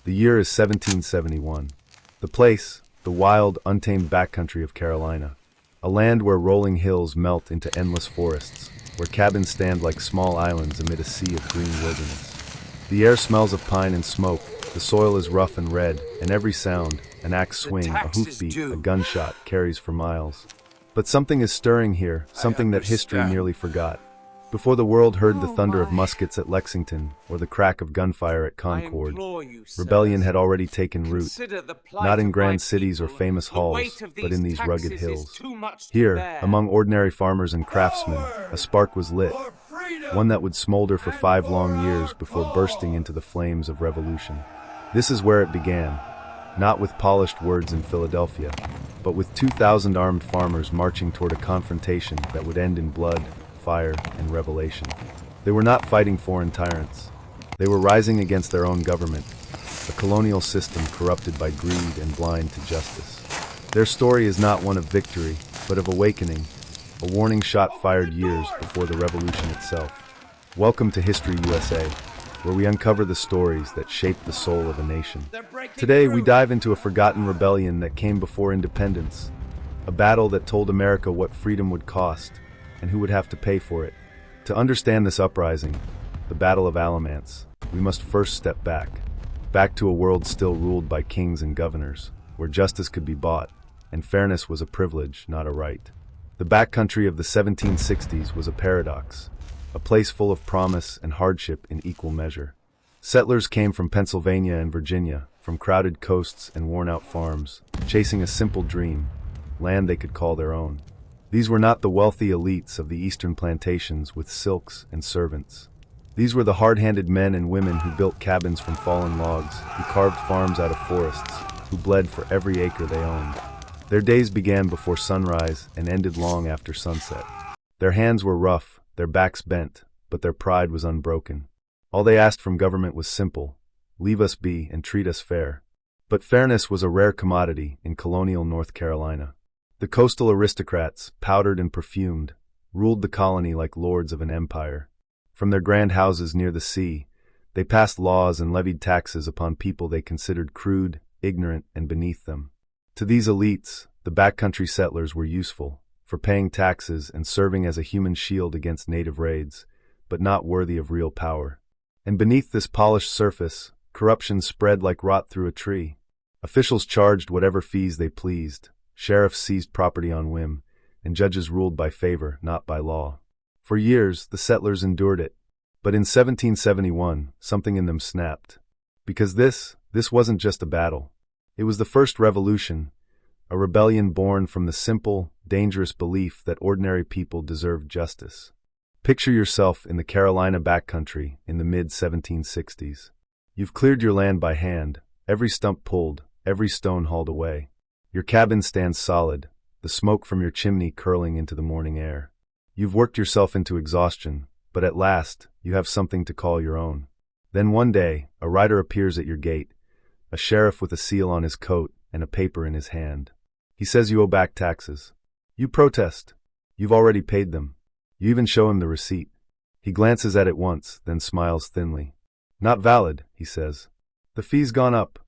The year is 1771. The place, the wild, untamed backcountry of Carolina. A land where rolling hills melt into endless forests, where cabins stand like small islands amid a sea of green wilderness. The air smells of pine and smoke, the soil is rough and red, and every sound, an axe swing, a hoofbeat, a gunshot, carries for miles. But something is stirring here, something that history nearly forgot. Before the world heard the thunder of muskets at Lexington or the crack of gunfire at Concord, rebellion had already taken root, not in grand cities or famous halls, but in these rugged hills. Here, among ordinary farmers and craftsmen, a spark was lit, one that would smolder for 5 long years before bursting into the flames of revolution. This is where it began, not with polished words in Philadelphia, but with 2,000 armed farmers marching toward a confrontation that would end in blood, fire, and revelation. They were not fighting foreign tyrants. They were rising against their own government, a colonial system corrupted by greed and blind to justice. Their story is not one of victory, but of awakening, a warning shot fired years before the revolution itself. Welcome to History USA, where we uncover the stories that shaped the soul of a nation. Today, we dive into a forgotten rebellion that came before independence, a battle that told America what freedom would cost, and who would have to pay for it. To understand this uprising, the Battle of Alamance, we must first step back to a world still ruled by kings and governors, where justice could be bought, and fairness was a privilege, not a right. The backcountry of the 1760s was a paradox, a place full of promise and hardship in equal measure. Settlers came from Pennsylvania and Virginia, from crowded coasts and worn-out farms, chasing a simple dream, land they could call their own. These were not the wealthy elites of the eastern plantations with silks and servants. These were the hard-handed men and women who built cabins from fallen logs, who carved farms out of forests, who bled for every acre they owned. Their days began before sunrise and ended long after sunset. Their hands were rough, their backs bent, but their pride was unbroken. All they asked from government was simple: leave us be and treat us fair. But fairness was a rare commodity in colonial North Carolina. The coastal aristocrats, powdered and perfumed, ruled the colony like lords of an empire. From their grand houses near the sea, they passed laws and levied taxes upon people they considered crude, ignorant, and beneath them. To these elites, the backcountry settlers were useful, for paying taxes and serving as a human shield against native raids, but not worthy of real power. And beneath this polished surface, corruption spread like rot through a tree. Officials charged whatever fees they pleased, sheriffs seized property on whim, and judges ruled by favor, not by law. For years, the settlers endured it, but in 1771, something in them snapped. Because this wasn't just a battle. It was the first revolution, a rebellion born from the simple, dangerous belief that ordinary people deserved justice. Picture yourself in the Carolina backcountry in the mid-1760s. You've cleared your land by hand, every stump pulled, every stone hauled away. Your cabin stands solid, the smoke from your chimney curling into the morning air. You've worked yourself into exhaustion, but at last, you have something to call your own. Then one day, a rider appears at your gate, a sheriff with a seal on his coat and a paper in his hand. He says you owe back taxes. You protest. You've already paid them. You even show him the receipt. He glances at it once, then smiles thinly. Not valid, he says. The fee's gone up.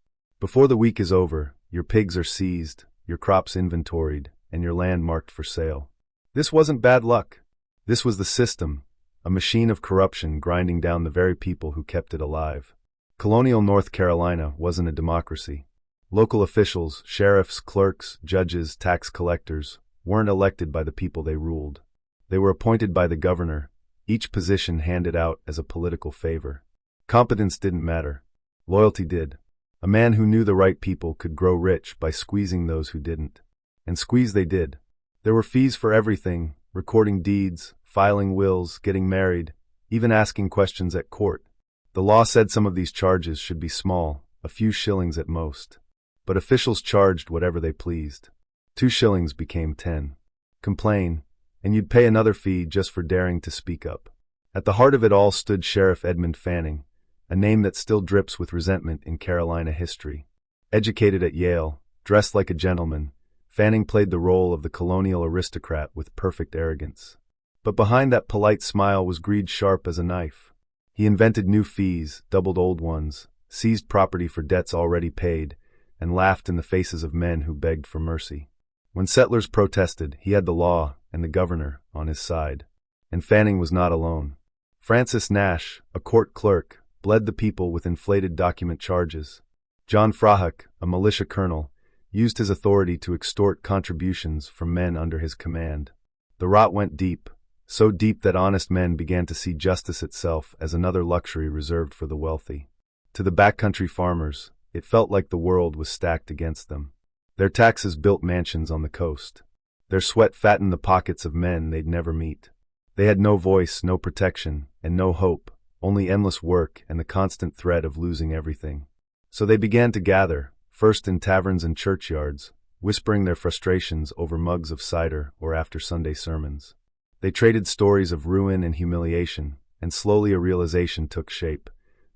Before the week is over, your pigs are seized, your crops inventoried, and your land marked for sale. This wasn't bad luck. This was the system, a machine of corruption grinding down the very people who kept it alive. Colonial North Carolina wasn't a democracy. Local officials, sheriffs, clerks, judges, tax collectors, weren't elected by the people they ruled. They were appointed by the governor, each position handed out as a political favor. Competence didn't matter. Loyalty did. A man who knew the right people could grow rich by squeezing those who didn't. And squeeze they did. There were fees for everything: recording deeds, filing wills, getting married, even asking questions at court. The law said some of these charges should be small, a few shillings at most. But officials charged whatever they pleased. 2 shillings became 10. Complain, and you'd pay another fee just for daring to speak up. At the heart of it all stood Sheriff Edmund Fanning, a name that still drips with resentment in Carolina history. Educated at Yale, dressed like a gentleman, Fanning played the role of the colonial aristocrat with perfect arrogance. But behind that polite smile was greed sharp as a knife. He invented new fees, doubled old ones, seized property for debts already paid, and laughed in the faces of men who begged for mercy. When settlers protested, he had the law and the governor on his side. And Fanning was not alone. Francis Nash, a court clerk, bled the people with inflated document charges. John Frahuk, a militia colonel, used his authority to extort contributions from men under his command. The rot went deep, so deep that honest men began to see justice itself as another luxury reserved for the wealthy. To the backcountry farmers, it felt like the world was stacked against them. Their taxes built mansions on the coast. Their sweat fattened the pockets of men they'd never meet. They had no voice, no protection, and no hope, only endless work and the constant threat of losing everything. So they began to gather, first in taverns and churchyards, whispering their frustrations over mugs of cider or after Sunday sermons. They traded stories of ruin and humiliation, and slowly a realization took shape.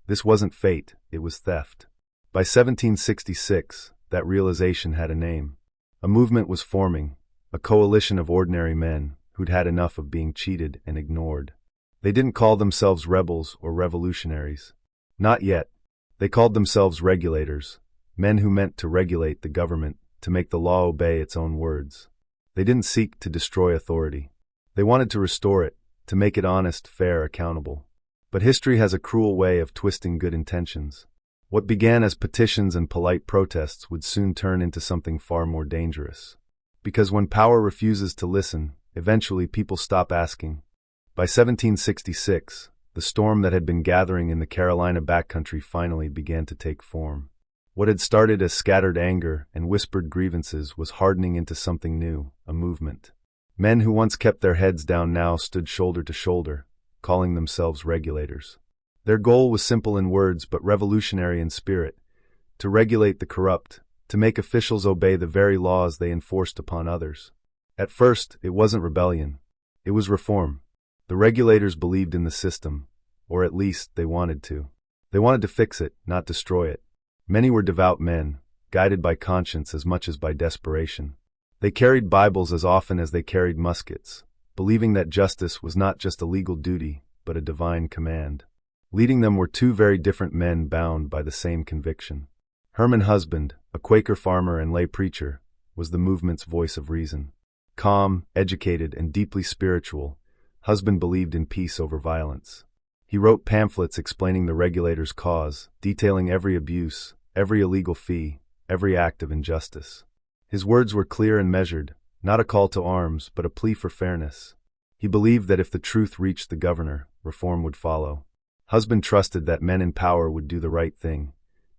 This wasn't fate, it was theft. By 1766, that realization had a name. A movement was forming, a coalition of ordinary men who'd had enough of being cheated and ignored. They didn't call themselves rebels or revolutionaries. Not yet. They called themselves regulators, men who meant to regulate the government, to make the law obey its own words. They didn't seek to destroy authority. They wanted to restore it, to make it honest, fair, accountable. But history has a cruel way of twisting good intentions. What began as petitions and polite protests would soon turn into something far more dangerous. Because when power refuses to listen, eventually people stop asking. By 1766, the storm that had been gathering in the Carolina backcountry finally began to take form. What had started as scattered anger and whispered grievances was hardening into something new, a movement. Men who once kept their heads down now stood shoulder to shoulder, calling themselves regulators. Their goal was simple in words but revolutionary in spirit: to regulate the corrupt, to make officials obey the very laws they enforced upon others. At first, it wasn't rebellion. It was reform. The regulators believed in the system, or at least they wanted to. They wanted to fix it, not destroy it. Many were devout men, guided by conscience as much as by desperation. They carried Bibles as often as they carried muskets, believing that justice was not just a legal duty, but a divine command. Leading them were two very different men bound by the same conviction. Herman Husband, a Quaker farmer and lay preacher, was the movement's voice of reason. Calm, educated, and deeply spiritual, Husband believed in peace over violence. He wrote pamphlets explaining the regulators' cause, detailing every abuse, every illegal fee, every act of injustice. His words were clear and measured, not a call to arms, but a plea for fairness. He believed that if the truth reached the governor, reform would follow. Husband trusted that men in power would do the right thing,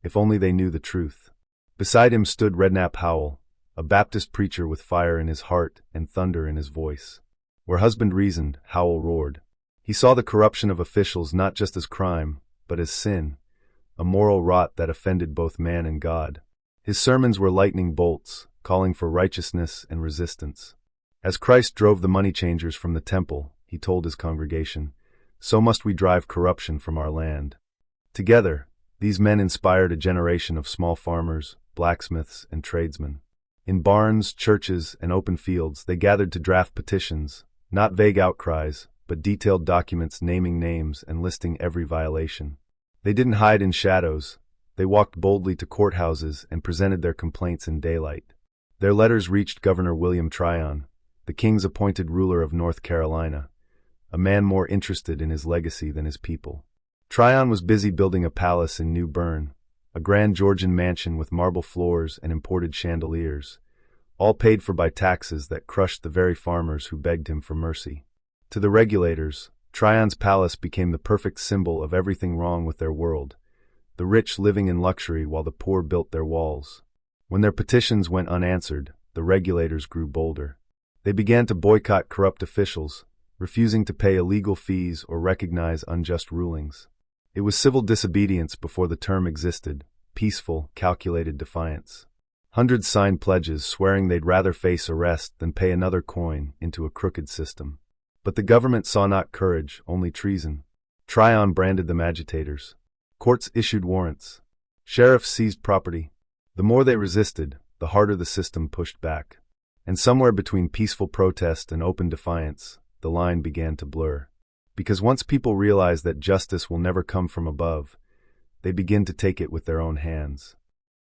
if only they knew the truth. Beside him stood Redknapp Howell, a Baptist preacher with fire in his heart and thunder in his voice. Where Husband reasoned, Howell roared. He saw the corruption of officials not just as crime, but as sin, a moral rot that offended both man and God. His sermons were lightning bolts, calling for righteousness and resistance. As Christ drove the money changers from the temple, he told his congregation, so must we drive corruption from our land. Together, these men inspired a generation of small farmers, blacksmiths, and tradesmen. In barns, churches, and open fields, they gathered to draft petitions, not vague outcries, but detailed documents naming names and listing every violation. They didn't hide in shadows. They walked boldly to courthouses and presented their complaints in daylight. Their letters reached Governor William Tryon, the king's appointed ruler of North Carolina, a man more interested in his legacy than his people. Tryon was busy building a palace in New Bern, a grand Georgian mansion with marble floors and imported chandeliers, all paid for by taxes that crushed the very farmers who begged him for mercy. To the regulators, Tryon's palace became the perfect symbol of everything wrong with their world, the rich living in luxury while the poor built their walls. When their petitions went unanswered, the regulators grew bolder. They began to boycott corrupt officials, refusing to pay illegal fees or recognize unjust rulings. It was civil disobedience before the term existed, peaceful, calculated defiance. Hundreds signed pledges swearing they'd rather face arrest than pay another coin into a crooked system. But the government saw not courage, only treason. Tryon branded them agitators. Courts issued warrants. Sheriffs seized property. The more they resisted, the harder the system pushed back. And somewhere between peaceful protest and open defiance, the line began to blur. Because once people realize that justice will never come from above, they begin to take it with their own hands.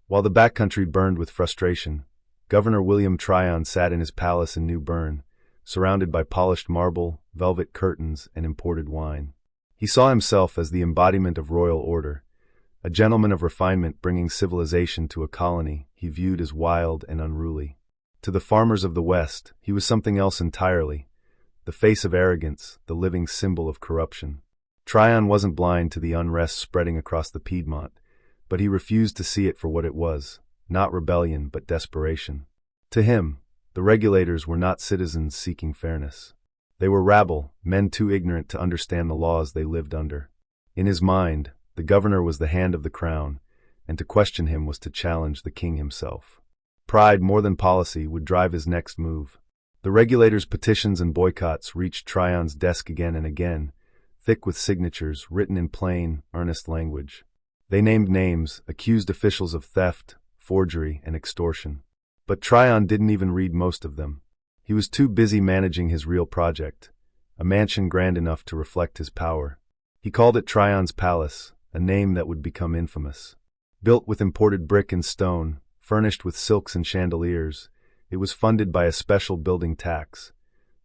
While the backcountry burned with frustration, Governor William Tryon sat in his palace in New Bern, surrounded by polished marble, velvet curtains, and imported wine. He saw himself as the embodiment of royal order, a gentleman of refinement bringing civilization to a colony he viewed as wild and unruly. To the farmers of the West, he was something else entirely, the face of arrogance, the living symbol of corruption. Tryon wasn't blind to the unrest spreading across the Piedmont, but he refused to see it for what it was, not rebellion but desperation. To him, the regulators were not citizens seeking fairness. They were rabble, men too ignorant to understand the laws they lived under. In his mind, the governor was the hand of the crown, and to question him was to challenge the king himself. Pride more than policy would drive his next move. The regulators' petitions and boycotts reached Tryon's desk again and again, thick with signatures written in plain, earnest language. They named names, accused officials of theft, forgery, and extortion. But Tryon didn't even read most of them. He was too busy managing his real project, a mansion grand enough to reflect his power. He called it Tryon's Palace, a name that would become infamous. Built with imported brick and stone, furnished with silks and chandeliers, it was funded by a special building tax,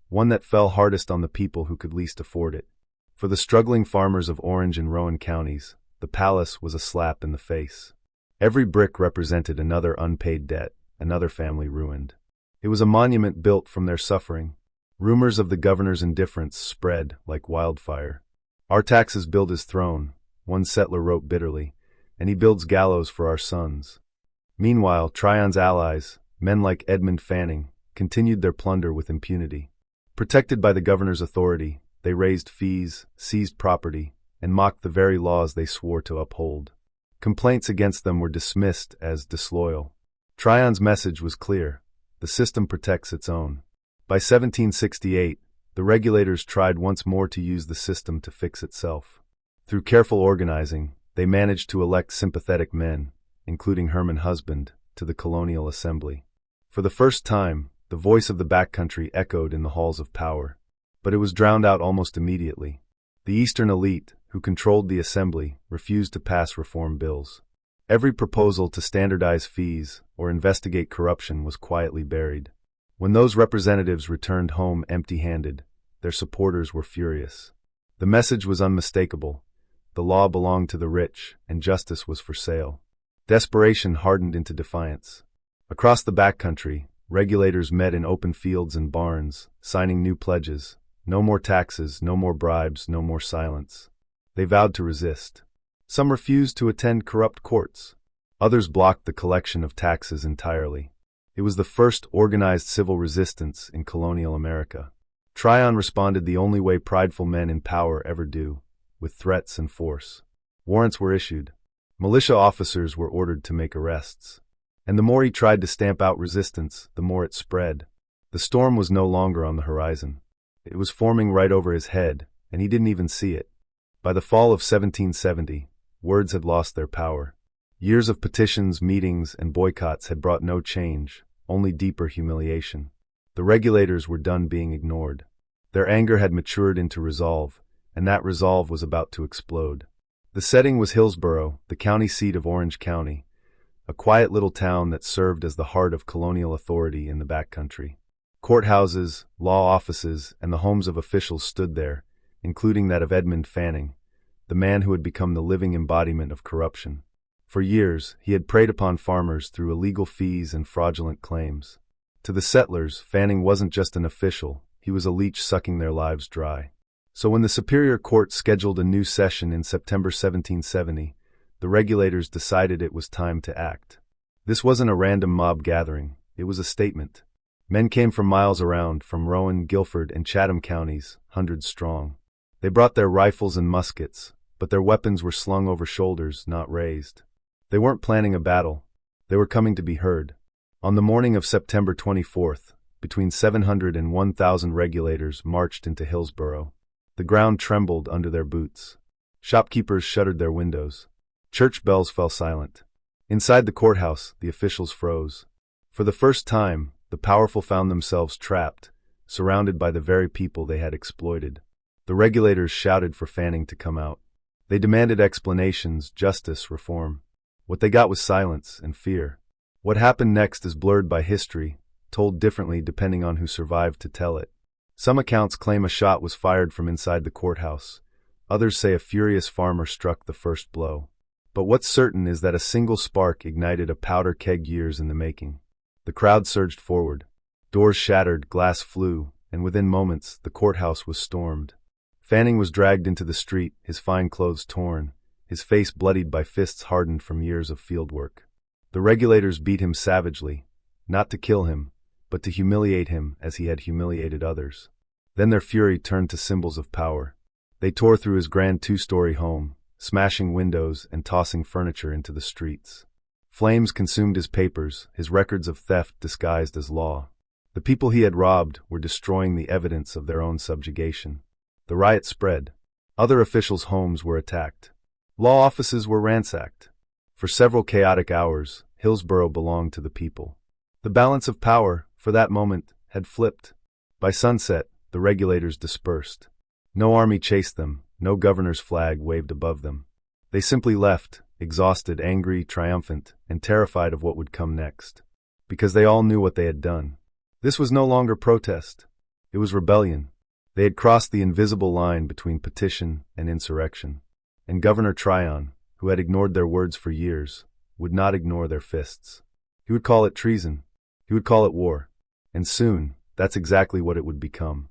one that fell hardest on the people who could least afford it. For the struggling farmers of Orange and Rowan counties, the palace was a slap in the face. Every brick represented another unpaid debt, another family ruined. It was a monument built from their suffering. Rumors of the governor's indifference spread like wildfire. "Our taxes build his throne," one settler wrote bitterly, "and he builds gallows for our sons." Meanwhile, Tryon's allies, men like Edmund Fanning, continued their plunder with impunity. Protected by the governor's authority, they raised fees, seized property, and mocked the very laws they swore to uphold. Complaints against them were dismissed as disloyal. Tryon's message was clear: the system protects its own. By 1768, the regulators tried once more to use the system to fix itself. Through careful organizing, they managed to elect sympathetic men, including Herman Husband, to the colonial assembly. For the first time, the voice of the backcountry echoed in the halls of power. But it was drowned out almost immediately. The Eastern elite, who controlled the assembly, refused to pass reform bills. Every proposal to standardize fees or investigate corruption was quietly buried. When those representatives returned home empty-handed, their supporters were furious. The message was unmistakable. The law belonged to the rich, and justice was for sale. Desperation hardened into defiance. Across the backcountry, regulators met in open fields and barns, signing new pledges. No more taxes, no more bribes, no more silence. They vowed to resist. Some refused to attend corrupt courts. Others blocked the collection of taxes entirely. It was the first organized civil resistance in colonial America. Tryon responded the only way prideful men in power ever do, with threats and force. Warrants were issued. Militia officers were ordered to make arrests. And the more he tried to stamp out resistance, the more it spread. The storm was no longer on the horizon. It was forming right over his head, and he didn't even see it. By the fall of 1770, words had lost their power. Years of petitions, meetings, and boycotts had brought no change, only deeper humiliation. The regulators were done being ignored. Their anger had matured into resolve, and that resolve was about to explode. The setting was Hillsborough, the county seat of Orange County, a quiet little town that served as the heart of colonial authority in the backcountry. Courthouses, law offices, and the homes of officials stood there, including that of Edmund Fanning, the man who had become the living embodiment of corruption. For years, he had preyed upon farmers through illegal fees and fraudulent claims. To the settlers, Fanning wasn't just an official, he was a leech sucking their lives dry. So when the Superior Court scheduled a new session in September 1770, the regulators decided it was time to act. This wasn't a random mob gathering, it was a statement. Men came from miles around, from Rowan, Guilford, and Chatham counties, hundreds strong. They brought their rifles and muskets, but their weapons were slung over shoulders, not raised. They weren't planning a battle. They were coming to be heard. On the morning of September 24th, between 700 and 1,000 regulators marched into Hillsborough. The ground trembled under their boots. Shopkeepers shuttered their windows. Church bells fell silent. Inside the courthouse, the officials froze. For the first time, the powerful found themselves trapped, surrounded by the very people they had exploited. The regulators shouted for Fanning to come out. They demanded explanations, justice, reform. What they got was silence and fear. What happened next is blurred by history, told differently depending on who survived to tell it. Some accounts claim a shot was fired from inside the courthouse. Others say a furious farmer struck the first blow. But what's certain is that a single spark ignited a powder keg years in the making. The crowd surged forward. Doors shattered, glass flew, and within moments, the courthouse was stormed. Fanning was dragged into the street, his fine clothes torn, his face bloodied by fists hardened from years of fieldwork. The regulators beat him savagely, not to kill him, but to humiliate him as he had humiliated others. Then their fury turned to symbols of power. They tore through his grand two-story home, smashing windows and tossing furniture into the streets. Flames consumed his papers, his records of theft disguised as law. The people he had robbed were destroying the evidence of their own subjugation. The riot spread. Other officials' homes were attacked. Law offices were ransacked. For several chaotic hours, Hillsborough belonged to the people. The balance of power, for that moment, had flipped. By sunset, the regulators dispersed. No army chased them, no governor's flag waved above them. They simply left, exhausted, angry, triumphant, and terrified of what would come next. Because they all knew what they had done. This was no longer protest. It was rebellion. They had crossed the invisible line between petition and insurrection. And Governor Tryon, who had ignored their words for years, would not ignore their fists. He would call it treason. He would call it war. And soon, that's exactly what it would become.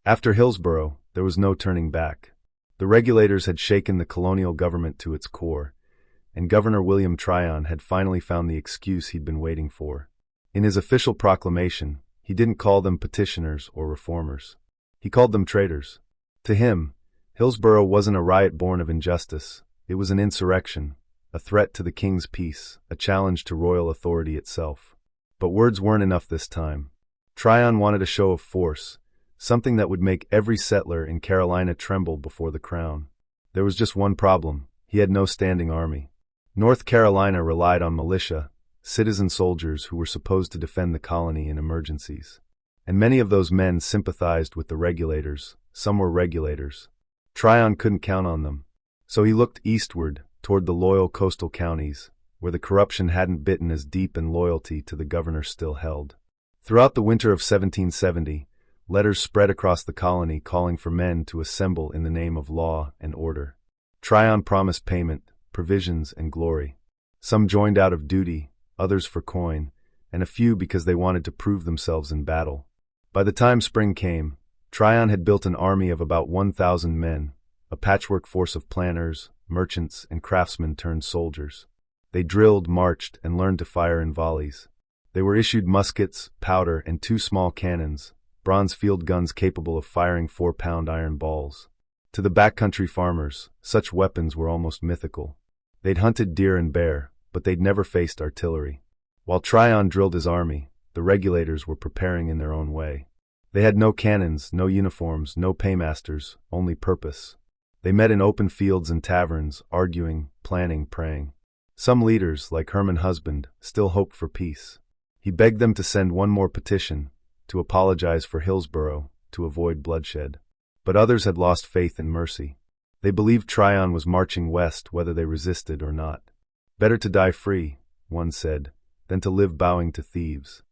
After Hillsborough, there was no turning back. The regulators had shaken the colonial government to its core, and Governor William Tryon had finally found the excuse he'd been waiting for. In his official proclamation, he didn't call them petitioners or reformers. He called them traitors. To him, Hillsborough wasn't a riot born of injustice. It was an insurrection, a threat to the king's peace, a challenge to royal authority itself. But words weren't enough this time. Tryon wanted a show of force, something that would make every settler in Carolina tremble before the crown. There was just one problem. He had no standing army. North Carolina relied on militia, citizen soldiers who were supposed to defend the colony in emergencies. And many of those men sympathized with the regulators. Some were regulators. Tryon couldn't count on them. So he looked eastward, toward the loyal coastal counties, where the corruption hadn't bitten as deep and loyalty to the governor still held. Throughout the winter of 1770, letters spread across the colony calling for men to assemble in the name of law and order. Tryon promised payment, provisions, and glory. Some joined out of duty, others for coin, and a few because they wanted to prove themselves in battle. By the time spring came, Tryon had built an army of about 1,000 men, a patchwork force of planners, merchants, and craftsmen turned soldiers. They drilled, marched, and learned to fire in volleys. They were issued muskets, powder, and 2 small cannons, bronze field guns capable of firing 4-pound iron balls. To the backcountry farmers, such weapons were almost mythical. They'd hunted deer and bear, but they'd never faced artillery. While Tryon drilled his army, the regulators were preparing in their own way. They had no cannons, no uniforms, no paymasters, only purpose. They met in open fields and taverns, arguing, planning, praying. Some leaders, like Herman Husband, still hoped for peace. He begged them to send one more petition, to apologize for Hillsborough, to avoid bloodshed. But others had lost faith in mercy. They believed Tryon was marching west whether they resisted or not. Better to die free, one said, than to live bowing to thieves.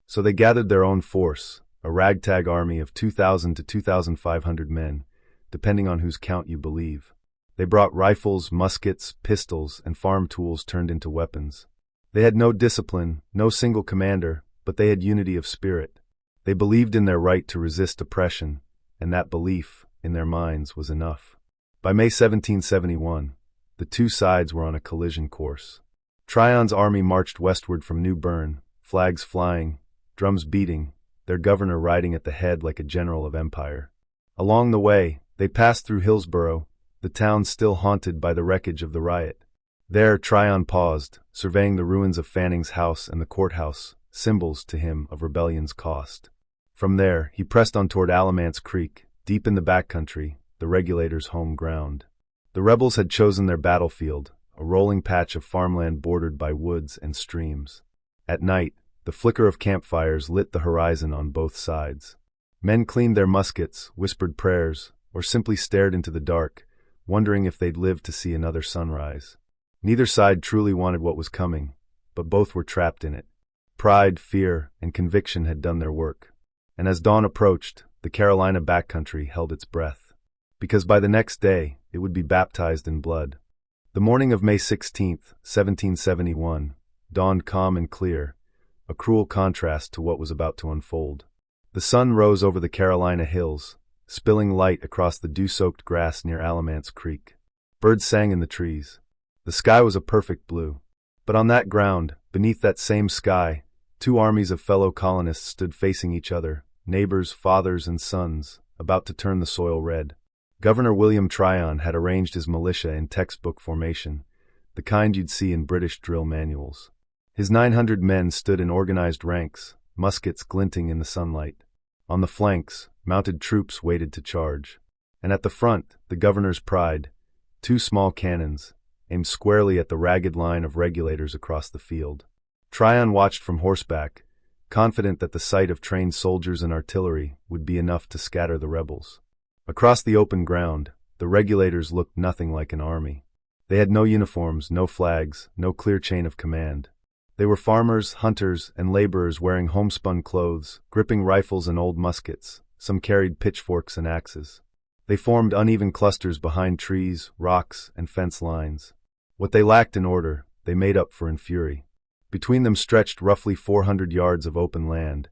So they gathered their own force, a ragtag army of 2,000 to 2,500 men, depending on whose count you believe. They brought rifles, muskets, pistols, and farm tools turned into weapons. They had no discipline, no single commander, but they had unity of spirit. They believed in their right to resist oppression, and that belief, in their minds, was enough. By May 1771, the two sides were on a collision course. Tryon's army marched westward from New Bern, flags flying, drums beating, their governor riding at the head like a general of empire. Along the way, they passed through Hillsborough, the town still haunted by the wreckage of the riot. There Tryon paused, surveying the ruins of Fanning's house and the courthouse, symbols to him of rebellion's cost. From there, he pressed on toward Alamance Creek, deep in the backcountry, the regulators' home ground. The rebels had chosen their battlefield, a rolling patch of farmland bordered by woods and streams. At night, the flicker of campfires lit the horizon on both sides. Men cleaned their muskets, whispered prayers, or simply stared into the dark, wondering if they'd live to see another sunrise. Neither side truly wanted what was coming, but both were trapped in it. Pride, fear, and conviction had done their work. And as dawn approached, the Carolina backcountry held its breath. Because by the next day, it would be baptized in blood. The morning of May 16, 1771, dawned calm and clear, a cruel contrast to what was about to unfold. The sun rose over the Carolina hills, spilling light across the dew-soaked grass near Alamance Creek. Birds sang in the trees. The sky was a perfect blue. But on that ground, beneath that same sky, two armies of fellow colonists stood facing each other, neighbors, fathers, and sons, about to turn the soil red. Governor William Tryon had arranged his militia in textbook formation, the kind you'd see in British drill manuals. His 900 men stood in organized ranks, muskets glinting in the sunlight. On the flanks, mounted troops waited to charge. And at the front, the governor's pride, two small cannons, aimed squarely at the ragged line of regulators across the field. Tryon watched from horseback, confident that the sight of trained soldiers and artillery would be enough to scatter the rebels. Across the open ground, the regulators looked nothing like an army. They had no uniforms, no flags, no clear chain of command. They were farmers, hunters, and laborers wearing homespun clothes, gripping rifles and old muskets. Some carried pitchforks and axes. They formed uneven clusters behind trees, rocks, and fence lines. What they lacked in order, they made up for in fury. Between them stretched roughly 400 yards of open land,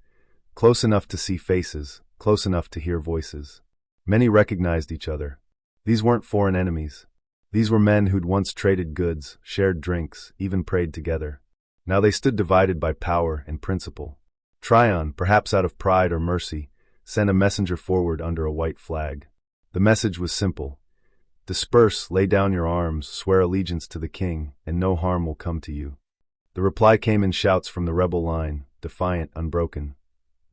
close enough to see faces, close enough to hear voices. Many recognized each other. These weren't foreign enemies. These were men who'd once traded goods, shared drinks, even prayed together. Now they stood divided by power and principle. Tryon, perhaps out of pride or mercy, sent a messenger forward under a white flag. The message was simple. Disperse, lay down your arms, swear allegiance to the king, and no harm will come to you. The reply came in shouts from the rebel line, defiant, unbroken.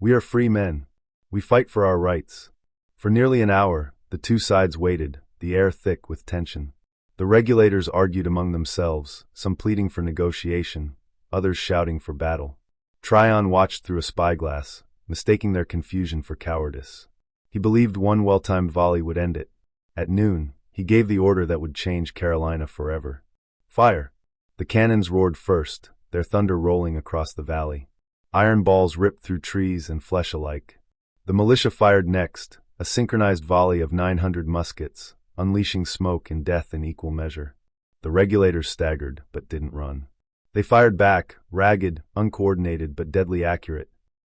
We are free men. We fight for our rights. For nearly an hour, the two sides waited, the air thick with tension. The regulators argued among themselves, some pleading for negotiation, others shouting for battle. Tryon watched through a spyglass, mistaking their confusion for cowardice. He believed one well-timed volley would end it. At noon, he gave the order that would change Carolina forever. Fire! The cannons roared first, their thunder rolling across the valley. Iron balls ripped through trees and flesh alike. The militia fired next, a synchronized volley of 900 muskets, unleashing smoke and death in equal measure. The regulators staggered, but didn't run. They fired back, ragged, uncoordinated, but deadly accurate.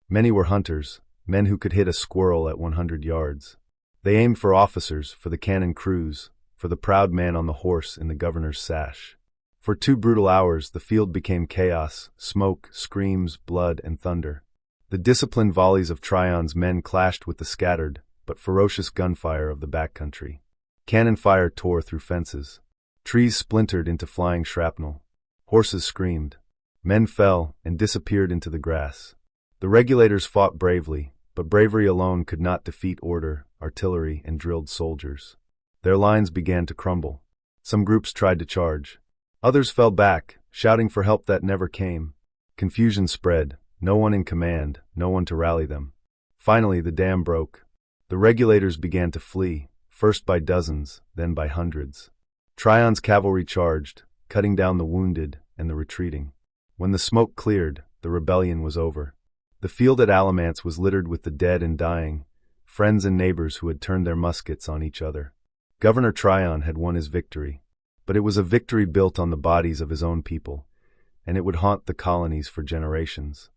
Many were hunters, men who could hit a squirrel at 100 yards. They aimed for officers, for the cannon crews, for the proud man on the horse in the governor's sash. For 2 brutal hours, the field became chaos, smoke, screams, blood, and thunder. The disciplined volleys of Tryon's men clashed with the scattered, but ferocious gunfire of the backcountry. Cannon fire tore through fences. Trees splintered into flying shrapnel. Horses screamed. Men fell and disappeared into the grass. The regulators fought bravely, but bravery alone could not defeat order, artillery, and drilled soldiers. Their lines began to crumble. Some groups tried to charge. Others fell back, shouting for help that never came. Confusion spread, no one in command, no one to rally them. Finally, the dam broke. The regulators began to flee, first by dozens, then by hundreds. Tryon's cavalry charged, cutting down the wounded and the retreating. When the smoke cleared, the rebellion was over. The field at Alamance was littered with the dead and dying, friends and neighbors who had turned their muskets on each other. Governor Tryon had won his victory, but it was a victory built on the bodies of his own people, and it would haunt the colonies for generations.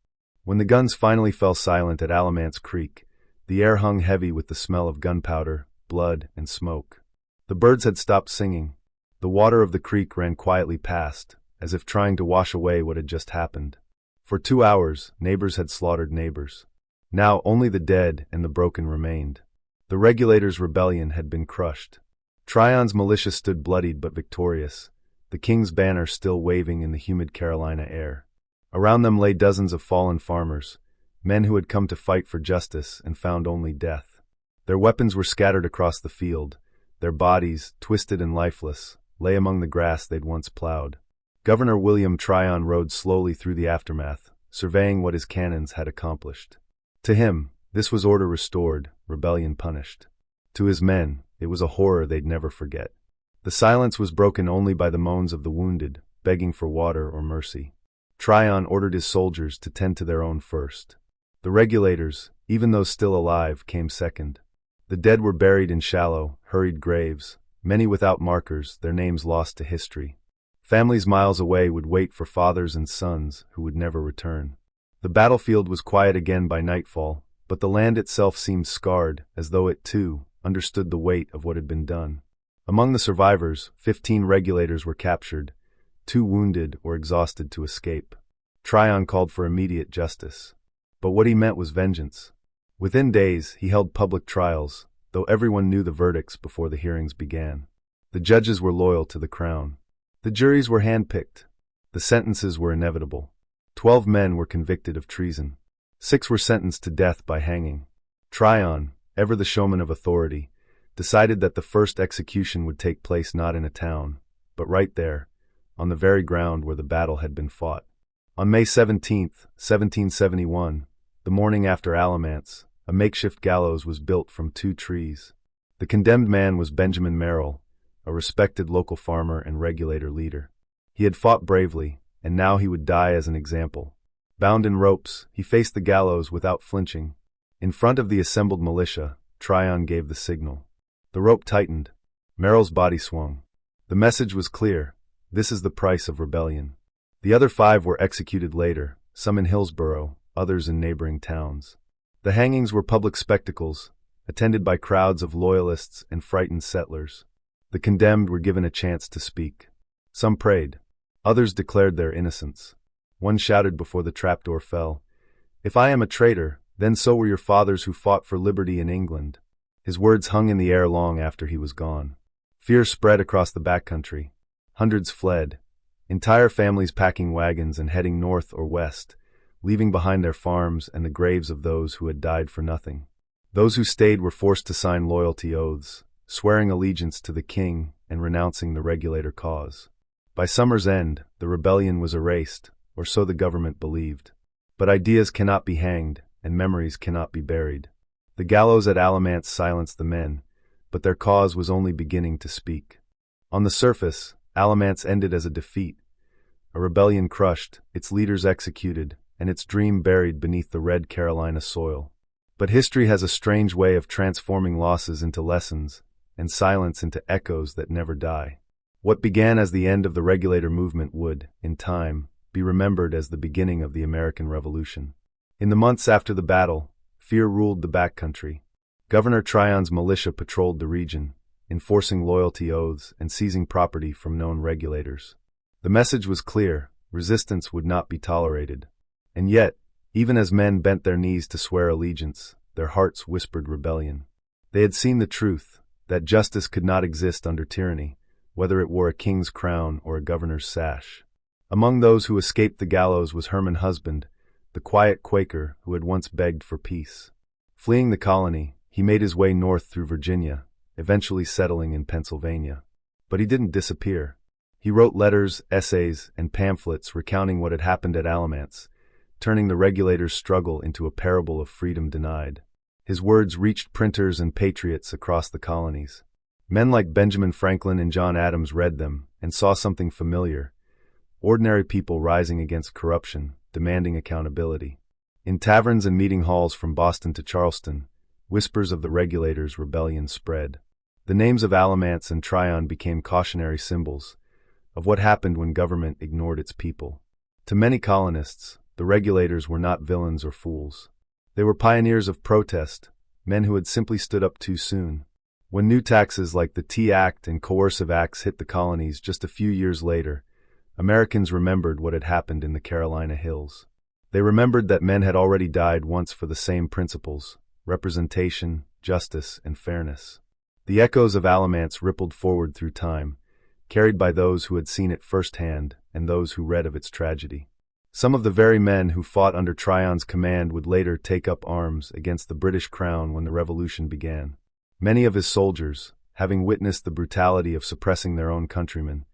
When the guns finally fell silent at Alamance Creek, the air hung heavy with the smell of gunpowder, blood, and smoke. The birds had stopped singing. The water of the creek ran quietly past, as if trying to wash away what had just happened. For 2 hours, neighbors had slaughtered neighbors. Now only the dead and the broken remained. The regulators' rebellion had been crushed. Tryon's militia stood bloodied but victorious, the king's banner still waving in the humid Carolina air. Around them lay dozens of fallen farmers, men who had come to fight for justice and found only death. Their weapons were scattered across the field. Their bodies, twisted and lifeless, lay among the grass they'd once plowed. Governor William Tryon rode slowly through the aftermath, surveying what his cannons had accomplished. To him, this was order restored, rebellion punished. To his men, it was a horror they'd never forget. The silence was broken only by the moans of the wounded, begging for water or mercy. Tryon ordered his soldiers to tend to their own first. The regulators, even those still alive, came second. The dead were buried in shallow, hurried graves, many without markers, their names lost to history. Families miles away would wait for fathers and sons who would never return. The battlefield was quiet again by nightfall, but the land itself seemed scarred, as though it, too, understood the weight of what had been done. Among the survivors, 15 regulators were captured, 2 wounded or exhausted to escape. Tryon called for immediate justice. But what he meant was vengeance. Within days, he held public trials, though everyone knew the verdicts before the hearings began. The judges were loyal to the crown. The juries were handpicked. The sentences were inevitable. 12 men were convicted of treason. 6 were sentenced to death by hanging. Tryon, ever the showman of authority, decided that the first execution would take place not in a town, but right there, on the very ground where the battle had been fought. On May 17, 1771, the morning after Alamance, a makeshift gallows was built from 2 trees. The condemned man was Benjamin Merrill, a respected local farmer and regulator leader. He had fought bravely, and now he would die as an example. Bound in ropes, he faced the gallows without flinching. In front of the assembled militia, Tryon gave the signal. The rope tightened. Merrill's body swung. The message was clear: this is the price of rebellion. The other 5 were executed later, some in Hillsborough, others in neighboring towns. The hangings were public spectacles, attended by crowds of loyalists and frightened settlers. The condemned were given a chance to speak. Some prayed. Others declared their innocence. One shouted before the trapdoor fell, "If I am a traitor, then so were your fathers who fought for liberty in England." His words hung in the air long after he was gone. Fear spread across the backcountry. Hundreds fled, entire families packing wagons and heading north or west, leaving behind their farms and the graves of those who had died for nothing. Those who stayed were forced to sign loyalty oaths, swearing allegiance to the king and renouncing the regulator cause. By summer's end, the rebellion was erased, or so the government believed. But ideas cannot be hanged, and memories cannot be buried. The gallows at Alamance silenced the men, but their cause was only beginning to speak. On the surface, Alamance ended as a defeat, a rebellion crushed, its leaders executed, and its dream buried beneath the red Carolina soil. But history has a strange way of transforming losses into lessons, and silence into echoes that never die. What began as the end of the regulator movement would, in time, be remembered as the beginning of the American Revolution. In the months after the battle, fear ruled the backcountry. Governor Tryon's militia patrolled the region, enforcing loyalty oaths and seizing property from known regulators. The message was clear: resistance would not be tolerated. And yet, even as men bent their knees to swear allegiance, their hearts whispered rebellion. They had seen the truth, that justice could not exist under tyranny, whether it wore a king's crown or a governor's sash. Among those who escaped the gallows was Herman Husband, the quiet Quaker who had once begged for peace. Fleeing the colony, he made his way north through Virginia, eventually settling in Pennsylvania. But he didn't disappear. He wrote letters, essays, and pamphlets recounting what had happened at Alamance, turning the regulators' struggle into a parable of freedom denied. His words reached printers and patriots across the colonies. Men like Benjamin Franklin and John Adams read them and saw something familiar: ordinary people rising against corruption, demanding accountability. In taverns and meeting halls from Boston to Charleston, whispers of the regulators' rebellion spread. The names of Alamance and Tryon became cautionary symbols of what happened when government ignored its people. To many colonists, the regulators were not villains or fools. They were pioneers of protest, men who had simply stood up too soon. When new taxes like the Tea Act and coercive acts hit the colonies just a few years later, Americans remembered what had happened in the Carolina Hills. They remembered that men had already died once for the same principles: representation, justice, and fairness. The echoes of Alamance rippled forward through time, carried by those who had seen it firsthand and those who read of its tragedy. Some of the very men who fought under Tryon's command would later take up arms against the British crown when the Revolution began. Many of his soldiers, having witnessed the brutality of suppressing their own countrymen,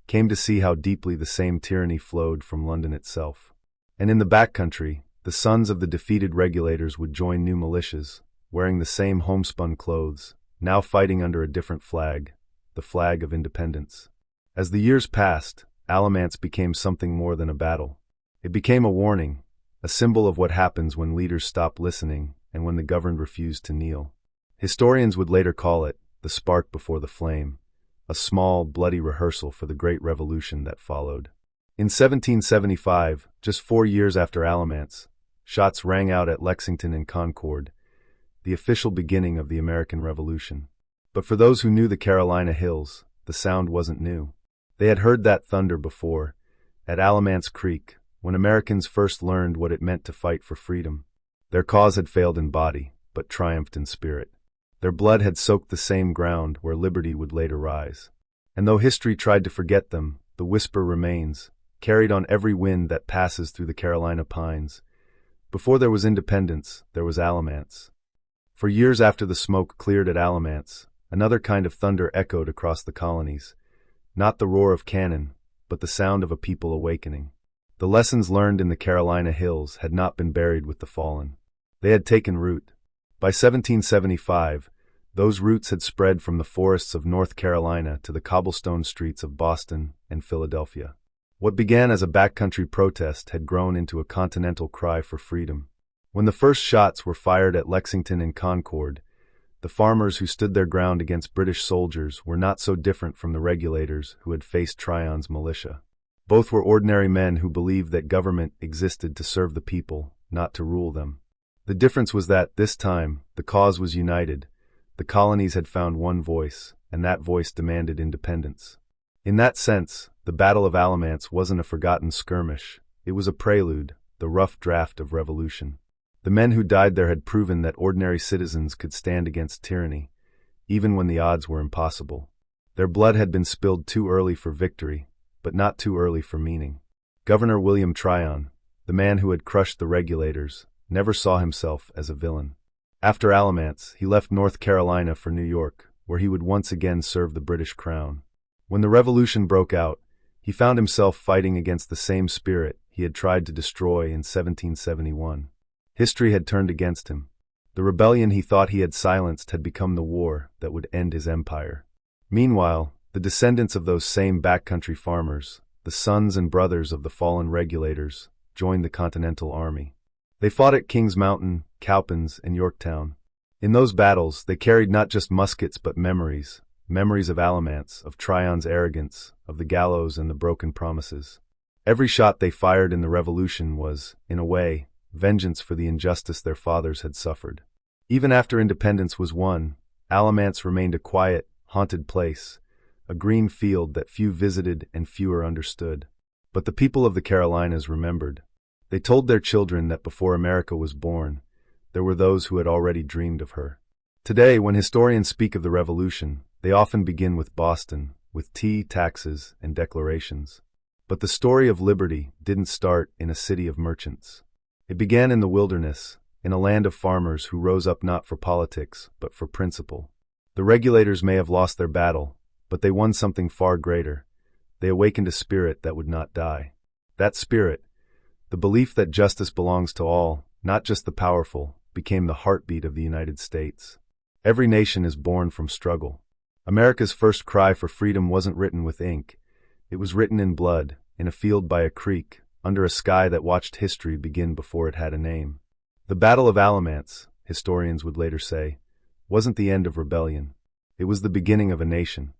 came to see how deeply the same tyranny flowed from London itself. And in the backcountry, the sons of the defeated regulators would join new militias, wearing the same homespun clothes, now fighting under a different flag, the flag of independence. As the years passed, Alamance became something more than a battle. It became a warning, a symbol of what happens when leaders stop listening and when the governed refuse to kneel. Historians would later call it the spark before the flame, a small, bloody rehearsal for the great revolution that followed. In 1775, just 4 years after Alamance, shots rang out at Lexington and Concord, the official beginning of the American Revolution. But for those who knew the Carolina Hills, the sound wasn't new. They had heard that thunder before, at Alamance Creek, when Americans first learned what it meant to fight for freedom. Their cause had failed in body, but triumphed in spirit. Their blood had soaked the same ground where liberty would later rise. And though history tried to forget them, the whisper remains, carried on every wind that passes through the Carolina pines. Before there was independence, there was Alamance. For years after the smoke cleared at Alamance, another kind of thunder echoed across the colonies. Not the roar of cannon, but the sound of a people awakening. The lessons learned in the Carolina Hills had not been buried with the fallen. They had taken root. By 1775, those roots had spread from the forests of North Carolina to the cobblestone streets of Boston and Philadelphia. What began as a backcountry protest had grown into a continental cry for freedom. When the first shots were fired at Lexington and Concord, the farmers who stood their ground against British soldiers were not so different from the regulators who had faced Tryon's militia. Both were ordinary men who believed that government existed to serve the people, not to rule them. The difference was that, this time, the cause was united. The colonies had found one voice, and that voice demanded independence. In that sense, the Battle of Alamance wasn't a forgotten skirmish. It was a prelude, the rough draft of revolution. The men who died there had proven that ordinary citizens could stand against tyranny, even when the odds were impossible. Their blood had been spilled too early for victory, but not too early for meaning. Governor William Tryon, the man who had crushed the regulators, never saw himself as a villain. After Alamance, he left North Carolina for New York, where he would once again serve the British crown. When the revolution broke out, he found himself fighting against the same spirit he had tried to destroy in 1771. History had turned against him. The rebellion he thought he had silenced had become the war that would end his empire. Meanwhile, the descendants of those same backcountry farmers, the sons and brothers of the fallen regulators, joined the Continental Army. They fought at Kings Mountain, Cowpens, and Yorktown. In those battles, they carried not just muskets but memories of Alamance, of Tryon's arrogance, of the gallows and the broken promises. Every shot they fired in the Revolution was, in a way, vengeance for the injustice their fathers had suffered. Even after independence was won, Alamance remained a quiet, haunted place, a green field that few visited and fewer understood. But the people of the Carolinas remembered. They told their children that before America was born, there were those who had already dreamed of her. Today, when historians speak of the Revolution, they often begin with Boston, with tea, taxes, and declarations. But the story of liberty didn't start in a city of merchants. It began in the wilderness, in a land of farmers who rose up not for politics, but for principle. The regulators may have lost their battle, but they won something far greater. They awakened a spirit that would not die. That spirit, the belief that justice belongs to all, not just the powerful, became the heartbeat of the United States. Every nation is born from struggle. America's first cry for freedom wasn't written with ink. It was written in blood, in a field by a creek, under a sky that watched history begin before it had a name. The Battle of Alamance, historians would later say, wasn't the end of rebellion. It was the beginning of a nation.